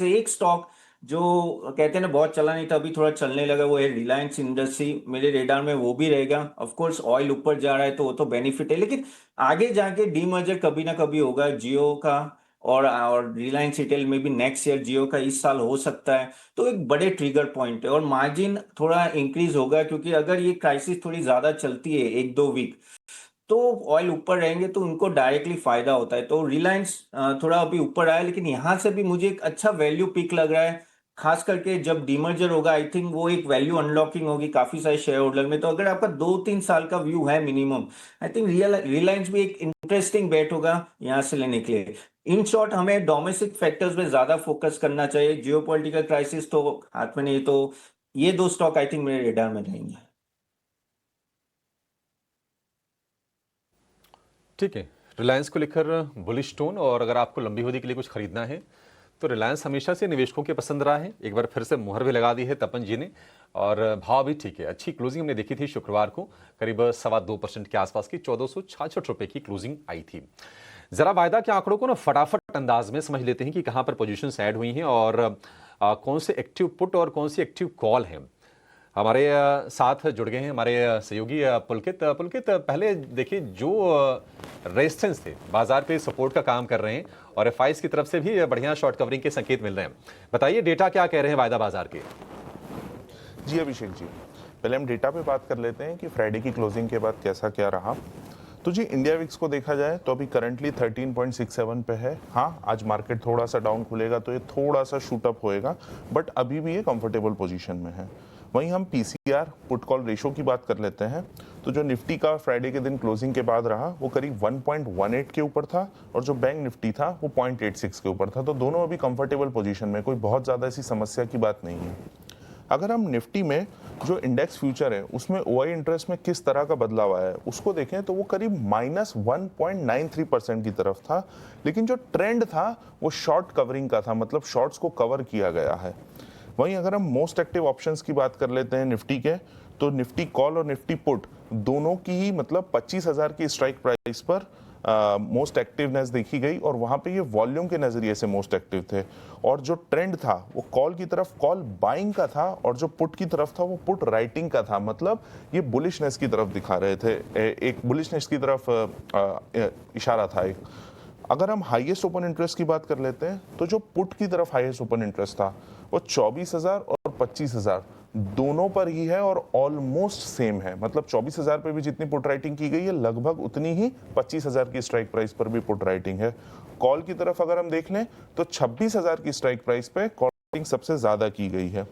से एक स्टॉक जो कहते हैं ना बहुत चला नहीं था, अभी थोड़ा चलने लगा, वो है रिलायंस इंडस्ट्री। मेरे रेडार में वो भी रहेगा। ऑफ कोर्स ऑयल ऊपर जा रहा है तो वो तो बेनिफिट है, लेकिन आगे जाके डीमर्जर कभी ना कभी होगा जियो का और रिलायंस रिटेल में भी नेक्स्ट ईयर, जियो का इस साल हो सकता है। तो एक बड़े ट्रिगर पॉइंट है और मार्जिन थोड़ा इंक्रीज होगा, क्योंकि अगर ये क्राइसिस थोड़ी ज्यादा चलती है 1-2 वीक, तो ऑयल ऊपर रहेंगे तो उनको डायरेक्टली फायदा होता है। तो रिलायंस थोड़ा अभी ऊपर आया, लेकिन यहाँ से भी मुझे एक अच्छा वैल्यू पिक लग रहा है। खास करके जब डीमर्जर होगा, आई थिंक वो एक वैल्यू अनलॉकिंग होगी काफी सारे शेयर होल्डर में। तो अगर आपका 2-3 साल का व्यू है मिनिमम, आई थिंक रिलायंस भी एक इंटरेस्टिंग बेट होगा यहाँ से लेने के लिए। इन शॉर्ट, हमें डोमेस्टिक फैक्टर्स पे ज्यादा फोकस करना चाहिए। जियोपॉलिटिकल क्राइसिस तो हाथ में नहीं, तो ये दो स्टॉक आई थिंक मेरे रेडार में रहेंगे। ठीक है, रिलायंस को लेकर बुलिश टोन। और अगर आपको लंबी अवधि के लिए कुछ खरीदना है तो रिलायंस हमेशा से निवेशकों के पसंद रहा है। एक बार फिर से मुहर भी लगा दी है तपन जी ने, और भाव भी ठीक है। अच्छी क्लोजिंग हमने देखी थी शुक्रवार को, करीब 2.25% के आसपास की 1466 रुपए की क्लोजिंग आई थी। जरा वायदा के आंकड़ों को ना फटाफट अंदाज में समझ लेते हैं कि कहां पर पोजीशंस ऐड हुई हैं और कौन से एक्टिव पुट और कौन सी एक्टिव कॉल हैं। हमारे साथ जुड़ गए हैं हमारे सहयोगी पुलकित। पुलकित, पहले देखिए जो रेजिस्टेंस थे बाजार पे सपोर्ट का काम कर रहे हैं और एफआईज की तरफ से भी बढ़िया शॉर्ट कवरिंग के संकेत मिल रहे हैं। बताइए डेटा क्या कह रहे हैं वायदा बाजार के। जी अभिषेक जी, पहले हम डेटा पे बात कर लेते हैं कि फ्राइडे की क्लोजिंग के बाद कैसा क्या रहा। तो जी इंडिया विक्स को देखा जाए तो अभी करंटली 13.67 पे है। हाँ, आज मार्केट थोड़ा सा डाउन खुलेगा तो ये थोड़ा सा शूट अप होएगा, बट अभी भी ये कंफर्टेबल पोजीशन में है। वहीं हम पीसीआर पुट कॉल रेशो की बात कर लेते हैं। तो जो निफ्टी का फ्राइडे के दिन क्लोजिंग के बाद रहा वो करीब 1.18 के ऊपर था, और जो बैंक निफ्टी था वो 0.86 के ऊपर था। तो दोनों अभी कंफर्टेबल पोजीशन में, कोई बहुत ज़्यादा ऐसी समस्या की बात नहीं है। अगर हम निफ्टी में जो इंडेक्स फ्यूचर है उसमें ओआई इंटरेस्ट में किस तरह का बदलाव आया है उसको देखें तो वो करीब -1.93% की तरफ था, लेकिन जो ट्रेंड था वो शॉर्ट कवरिंग का था, मतलब शॉर्ट्स को कवर किया गया है। वहीं अगर हम मोस्ट एक्टिव ऑप्शंस की बात कर लेते हैं निफ्टी के, तो निफ्टी कॉल और निफ्टी पुट दोनों की ही मतलब 25,000 की स्ट्राइक प्राइस पर मोस्ट एक्टिवनेस देखी गई, और वहां पे ये वॉल्यूम के नजरिए से मोस्ट एक्टिव थे। और जो ट्रेंड था वो कॉल की तरफ कॉल बाइंग का था, और जो पुट की तरफ था वो पुट राइटिंग का था, मतलब ये बुलिशनेस की तरफ दिखा रहे थे, एक बुलिशनेस की तरफ इशारा था एक। अगर हम हाईएस्ट ओपन इंटरेस्ट की बात कर लेते हैं तो जो पुट की तरफ हाईएस्ट ओपन इंटरेस्ट था वो 24,000 और 25,000 दोनों पर ही है, और ऑलमोस्ट सेम है। मतलब 24,000 पे भी जितनी पुट राइटिंग की गई है लगभग उतनी ही 25,000 की स्ट्राइक प्राइस पर भी पुट राइटिंग है। कॉल की तरफ अगर हम देख लें तो 26,000 की स्ट्राइक प्राइस पे कॉल राइटिंग सबसे ज्यादा की गई है।